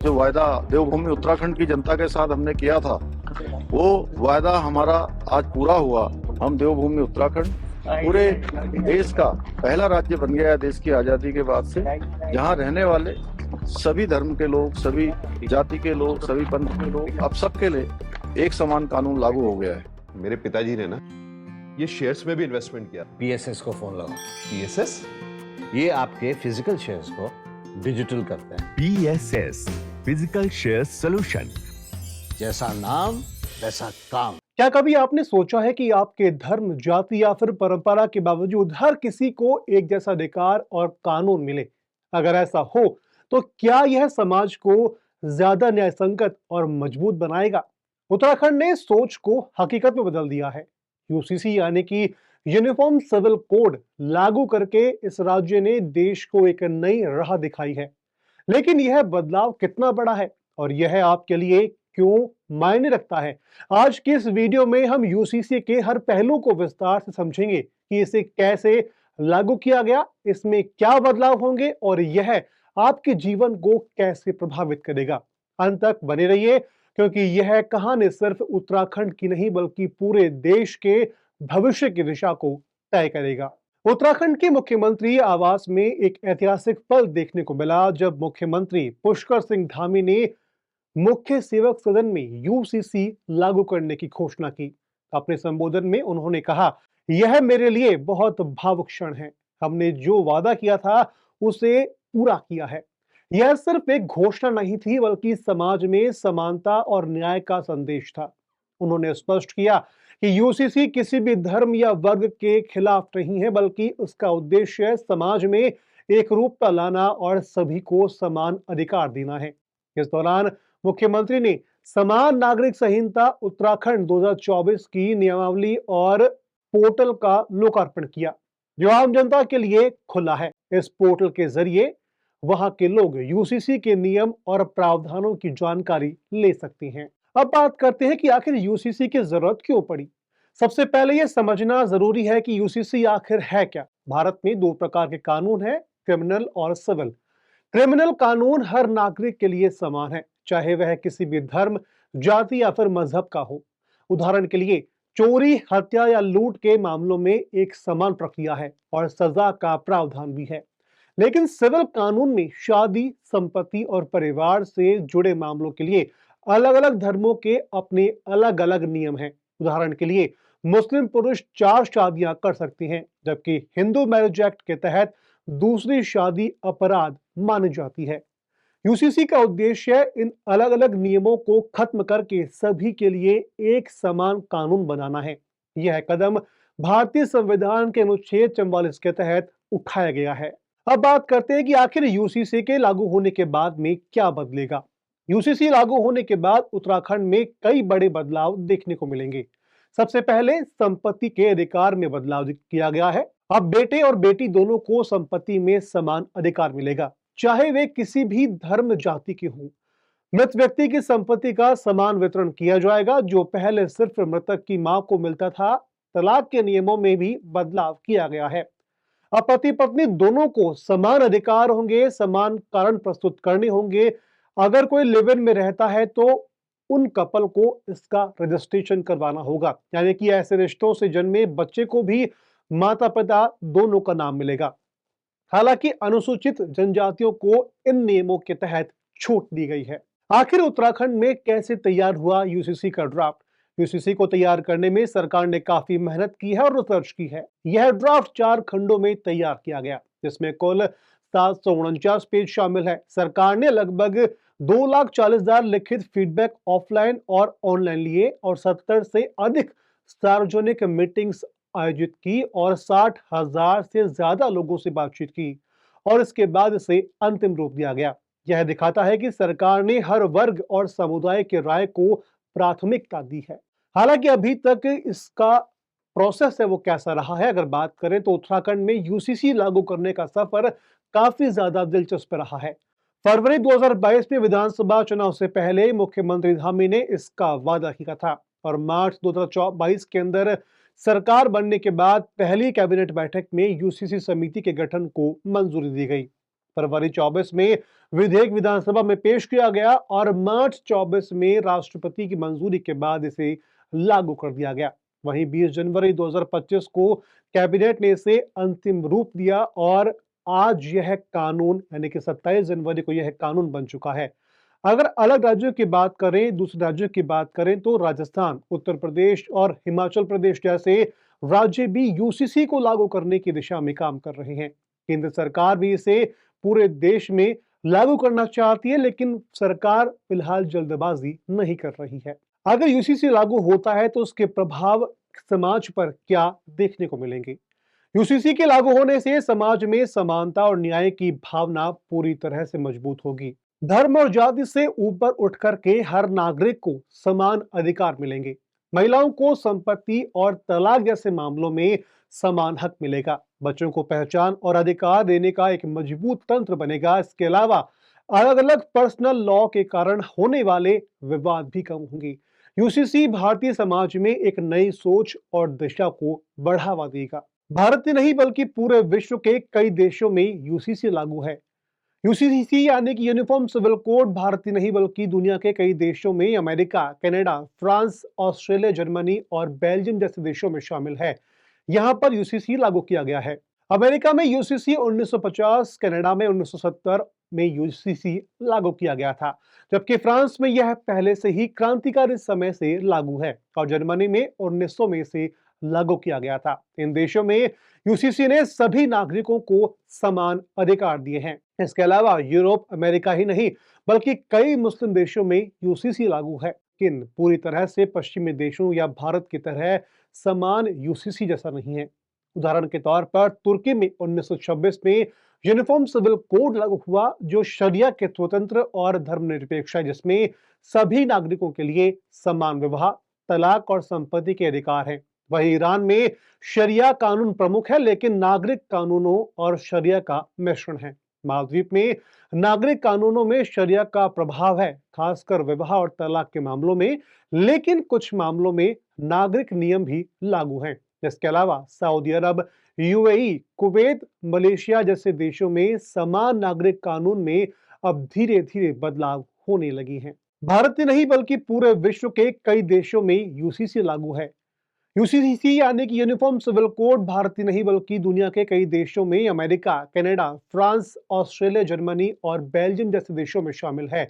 जो वायदा देवभूमि उत्तराखंड की जनता के साथ हमने किया था, वो वायदा हमारा आज पूरा हुआ। हम देवभूमि उत्तराखंड पूरे देश का पहला राज्य बन गया है देश की आजादी के बाद से, जहां रहने वाले सभी धर्म के लोग, सभी जाति के लोग, सभी पंथ के लोग, अब सबके लिए एक समान कानून लागू हो गया है। मेरे पिताजी ने ना ये शेयर्स में भी इन्वेस्टमेंट किया। पीएसएस को फोन लगाओ। पीएसएस? ये आपके फिजिकल शेयर्स को डिजिटल करते हैं। PSS physical share solution. जैसा नाम वैसा काम। क्या कभी आपने सोचा है कि आपके धर्म, जाति या फिर परंपरा के बावजूद हर किसी को एक जैसा अधिकार और कानून मिले? अगर ऐसा हो तो क्या यह समाज को ज्यादा न्याय संगत और मजबूत बनाएगा? उत्तराखंड ने सोच को हकीकत में बदल दिया है। यूसीसी यानी कि यूनिफॉर्म सिविल कोड लागू करके इस राज्य ने देश को एक नई राह दिखाई है। लेकिन यह बदलाव कितना बड़ा है और यह आपके लिए क्यों मायने रखता है? आज के इस वीडियो में हम यूसीसी के हर पहलू को विस्तार से समझेंगे कि इसे कैसे लागू किया गया, इसमें क्या बदलाव होंगे और यह आपके जीवन को कैसे प्रभावित करेगा। अंत तक बने रहिए, क्योंकि यह कहानी सिर्फ उत्तराखंड की नहीं बल्कि पूरे देश के भविष्य की दिशा को तय करेगा। उत्तराखंड के मुख्यमंत्री आवास में एक ऐतिहासिक पल देखने को मिला जब मुख्यमंत्री पुष्कर सिंह धामी ने मुख्य सेवक सदन में यूसीसी लागू करने की घोषणा की। अपने संबोधन में उन्होंने कहा, यह मेरे लिए बहुत भावुक क्षण है। हमने जो वादा किया था उसे पूरा किया है। यह सिर्फ एक घोषणा नहीं थी बल्कि समाज में समानता और न्याय का संदेश था। उन्होंने स्पष्ट किया कि यूसीसी किसी भी धर्म या वर्ग के खिलाफ नहीं है, बल्कि उसका उद्देश्य समाज में एकरूपता लाना और सभी को समान अधिकार देना है। इस दौरान मुख्यमंत्री ने समान नागरिक संहिता उत्तराखंड 2024 की नियमावली और पोर्टल का लोकार्पण किया, जो आम जनता के लिए खुला है। इस पोर्टल के जरिए वहां के लोग यूसीसी के नियम और प्रावधानों की जानकारी ले सकते हैं। अब बात करते हैं कि आखिर यूसीसी की जरूरत क्यों पड़ी। सबसे पहले यह समझना जरूरी है कि यूसीसी आखिर है क्या। भारत में दो प्रकार के कानून हैं, क्रिमिनल और सिविल। क्रिमिनल कानून हर नागरिक के लिए समान है, चाहे वह किसी भी धर्म, जाति या फिर मजहब का हो। उदाहरण के लिए चोरी, हत्या या लूट के मामलों में एक समान प्रक्रिया है और सजा का प्रावधान भी है। लेकिन सिविल कानून में शादी, संपत्ति और परिवार से जुड़े मामलों के लिए अलग अलग धर्मों के अपने अलग अलग नियम हैं। उदाहरण के लिए मुस्लिम पुरुष 4 शादियां कर सकते हैं, जबकि हिंदू मैरिज एक्ट के तहत दूसरी शादी अपराध मानी जाती है। यूसीसी का उद्देश्य इन अलग अलग नियमों को खत्म करके सभी के लिए एक समान कानून बनाना है। यह कदम भारतीय संविधान के अनुच्छेद 44 के तहत उठाया गया है। अब बात करते हैं कि आखिर यूसीसी के लागू होने के बाद में क्या बदलेगा। यूसीसी लागू होने के बाद उत्तराखंड में कई बड़े बदलाव देखने को मिलेंगे। सबसे पहले संपत्ति के अधिकार में बदलाव किया गया है। अब बेटे और बेटी दोनों को संपत्ति में समान अधिकार मिलेगा, चाहे वे किसी भी धर्म, जाति के हों। मृत व्यक्ति की संपत्ति का समान वितरण किया जाएगा, जो पहले सिर्फ मृतक की मां को मिलता था। तलाक के नियमों में भी बदलाव किया गया है। अब पति पत्नी दोनों को समान अधिकार होंगे, समान कारण प्रस्तुत करने होंगे। अगर कोई लिव इन में रहता है तो उन कपल को इसका रजिस्ट्रेशन करवाना होगा, यानी कि ऐसे रिश्तों से जन्मे बच्चे को भी माता पिता दोनों का नाम मिलेगा। हालांकि अनुसूचित जनजातियों को इन नियमों के तहत छूट दी गई है। आखिर उत्तराखंड में कैसे तैयार हुआ यूसीसी का ड्राफ्ट? यूसीसी को तैयार करने में सरकार ने काफी मेहनत की है और रिसर्च की है। यह ड्राफ्ट 4 खंडों में तैयार किया गया, जिसमें कुल 749 पेज शामिल है। सरकार ने लगभग 2,40,000 लिखित फीडबैक ऑफलाइन और ऑनलाइन लिए और 70 से अधिक सार्वजनिक मीटिंग्स आयोजित की और 60,000 से ज्यादा लोगों से बातचीत की और इसके बाद इसे अंतिम रूप दिया गया। यह दिखाता है कि सरकार ने हर वर्ग और समुदाय की राय को प्राथमिकता दी है। हालांकि अभी तक इसका प्रोसेस है वो कैसा रहा है, अगर बात करें तो उत्तराखंड में यूसीसी लागू करने का सफर काफी ज्यादा दिलचस्प रहा है। फरवरी 2022 में विधानसभा चुनाव से पहले मुख्यमंत्री धामी ने इसका वादा किया था और मार्च 2022 के अंदर सरकार बनने के बाद पहली कैबिनेट बैठक में यूसीसी समिति के गठन को मंजूरी दी गई। फरवरी 24 में विधेयक विधानसभा में पेश किया गया और मार्च 24 में राष्ट्रपति की मंजूरी के बाद इसे लागू कर दिया गया। वहीं 20 जनवरी 2025 को कैबिनेट ने इसे अंतिम रूप दिया और आज यह कानून यानी कि 27 जनवरी को यह कानून बन चुका है। अगर अलग राज्यों की बात करें, दूसरे राज्यों की बात करें तो राजस्थान, उत्तर प्रदेश और हिमाचल प्रदेश जैसे राज्य भी यूसीसी को लागू करने की दिशा में काम कर रहे हैं। केंद्र सरकार भी इसे पूरे देश में लागू करना चाहती है, लेकिन सरकार फिलहाल जल्दबाजी नहीं कर रही है। अगर यूसीसी लागू होता है तो उसके प्रभाव समाज पर क्या देखने को मिलेंगे? यूसीसी के लागू होने से समाज में समानता और न्याय की भावना पूरी तरह से मजबूत होगी। धर्म और जाति से ऊपर उठ करके हर नागरिक को समान अधिकार मिलेंगे। महिलाओं को संपत्ति और तलाक जैसे मामलों में समान हक मिलेगा। बच्चों को पहचान और अधिकार देने का एक मजबूत तंत्र बनेगा। इसके अलावा अलग अलग पर्सनल लॉ के कारण होने वाले विवाद भी कम होंगे। यूसीसी भारतीय समाज में एक नई सोच और दिशा को बढ़ावा देगा। भारत ही नहीं बल्कि पूरे विश्व के कई देशों में यूसीसी लागू है। यूसीसी यानी कि यूनिफॉर्म सिविल कोड भारत ही नहीं बल्कि दुनिया के कई देशों में America, Canada, France, Australia, Germany और बेल्जियम जैसे देशों में शामिल है। यहाँ पर यूसीसी लागू किया गया है। अमेरिका में यूसीसी 1950, कनाडा में 1970 में यूसीसी लागू किया गया था, जबकि फ्रांस में यह पहले से ही क्रांतिकारी समय से लागू है और जर्मनी में 1900 में से लागू किया गया था। इन देशों में यूसीसी ने सभी नागरिकों को समान अधिकार दिए हैं। इसके अलावा यूरोप, अमेरिका ही नहीं बल्कि कई मुस्लिम देशों में यूसीसी लागू है, लेकिन पूरी तरह से पश्चिमी देशों या भारत की तरह समान यूसीसी जैसा नहीं है। उदाहरण के तौर पर तुर्की में 1926 में यूनिफॉर्म सिविल कोड लागू हुआ, जो शरिया के स्वतंत्र और धर्मनिरपेक्ष है, जिसमें सभी नागरिकों के लिए समान विवाह, तलाक और संपत्ति के अधिकार हैं। वहीं ईरान में शरिया कानून प्रमुख है, लेकिन नागरिक कानूनों और शरिया का मिश्रण है। मालदीव में नागरिक कानूनों में शरिया का प्रभाव है, खासकर विवाह और तलाक के मामलों में, लेकिन कुछ मामलों में नागरिक नियम भी लागू हैं। इसके अलावा सऊदी अरब, यूएई, कुवैत, मलेशिया जैसे देशों में समान नागरिक कानून में अब धीरे धीरे बदलाव होने लगी हैं। भारत ही नहीं बल्कि पूरे विश्व के कई देशों में यूसीसी लागू है। यूसीसी यानी कि यूनिफॉर्म सिविल कोड भारत ही नहीं बल्कि दुनिया के कई देशों में America, Canada, France, Australia, Germany और बेल्जियम जैसे देशों में शामिल है।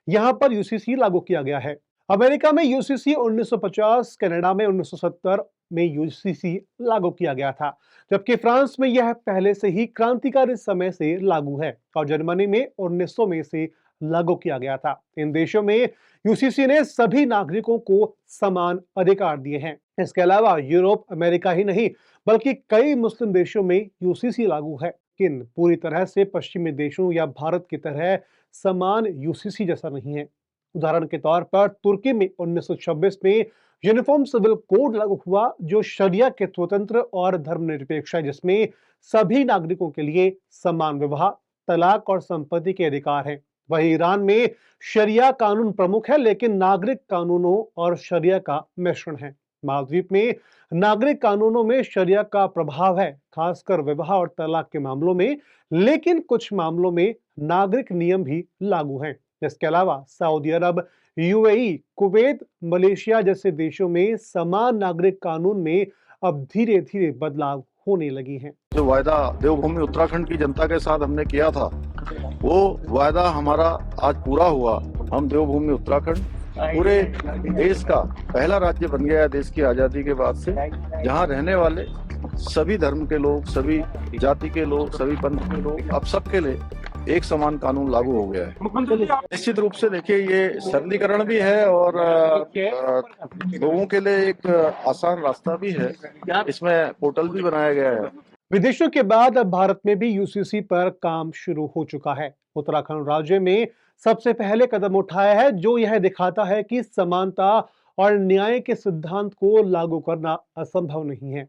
यहाँ पर यूसीसी लागू किया गया है। अमेरिका में यूसीसी 1950, कनाडा में 1970 में यूसीसी लागू किया गया था, जबकि फ्रांस में यह पहले से ही क्रांतिकारी समय से लागू है और जर्मनी में 1900 में से लागू किया गया था। इन देशों में यूसीसी ने सभी नागरिकों को समान अधिकार दिए हैं। इसके अलावा यूरोप, अमेरिका ही नहीं बल्कि कई मुस्लिम देशों में यूसीसी लागू है, लेकिन पूरी तरह से पश्चिमी देशों या भारत की तरह समान यूसीसी जैसा नहीं है। उदाहरण के तौर पर तुर्की में 1926 में यूनिफॉर्म सिविल कोड लागू हुआ, जो शरिया के स्वतंत्र और धर्मनिरपेक्ष है, जिसमें सभी नागरिकों के लिए समान विवाह, तलाक और संपत्ति के अधिकार हैं। वहीं ईरान में शरिया कानून प्रमुख है, लेकिन नागरिक कानूनों और शरिया का मिश्रण है। मालदीव में नागरिक कानूनों में शरिया का प्रभाव है, खासकर विवाह और तलाक के मामलों में, लेकिन कुछ मामलों में नागरिक नियम भी लागू हैं। इसके अलावा सऊदी अरब, यूएई, कुवैत, मलेशिया जैसे देशों में समान नागरिक कानून में अब धीरे धीरे बदलाव होने लगी हैं। जो वायदा देवभूमि उत्तराखंड की जनता के साथ हमने किया था, वो वायदा हमारा आज पूरा हुआ। हम देवभूमि उत्तराखंड पूरे देश का पहला राज्य बन गया है देश की आजादी के बाद से, जहां रहने वाले सभी धर्म के लोग, सभी जाति के लोग, सभी पंथ के लोग, अब सबके लिए एक समान कानून लागू हो गया है। निश्चित रूप से देखिए, ये सरलीकरण भी है और लोगों के लिए एक आसान रास्ता भी है। इसमें पोर्टल भी बनाया गया है। विदेशों के बाद अब भारत में भी यूसीसी पर काम शुरू हो चुका है। उत्तराखंड राज्य में सबसे पहले कदम उठाया है, जो यह दिखाता है कि समानता और न्याय के सिद्धांत को लागू करना असंभव नहीं है।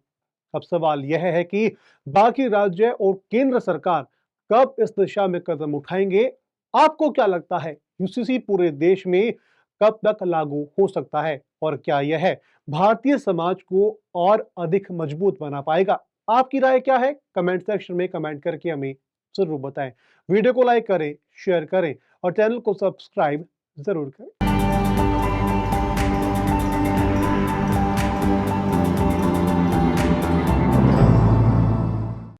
अब सवाल यह है कि बाकी राज्य और केंद्र सरकार कब इस दिशा में कदम उठाएंगे। आपको क्या लगता है, यूसीसी पूरे देश में कब तक लागू हो सकता है और क्या यह भारतीय समाज को और अधिक मजबूत बना पाएगा? आपकी राय क्या है? कमेंट सेक्शन में कमेंट करके हमें जरूर बताएं। वीडियो को लाइक करें, शेयर करें और चैनल को सब्सक्राइब जरूर करें।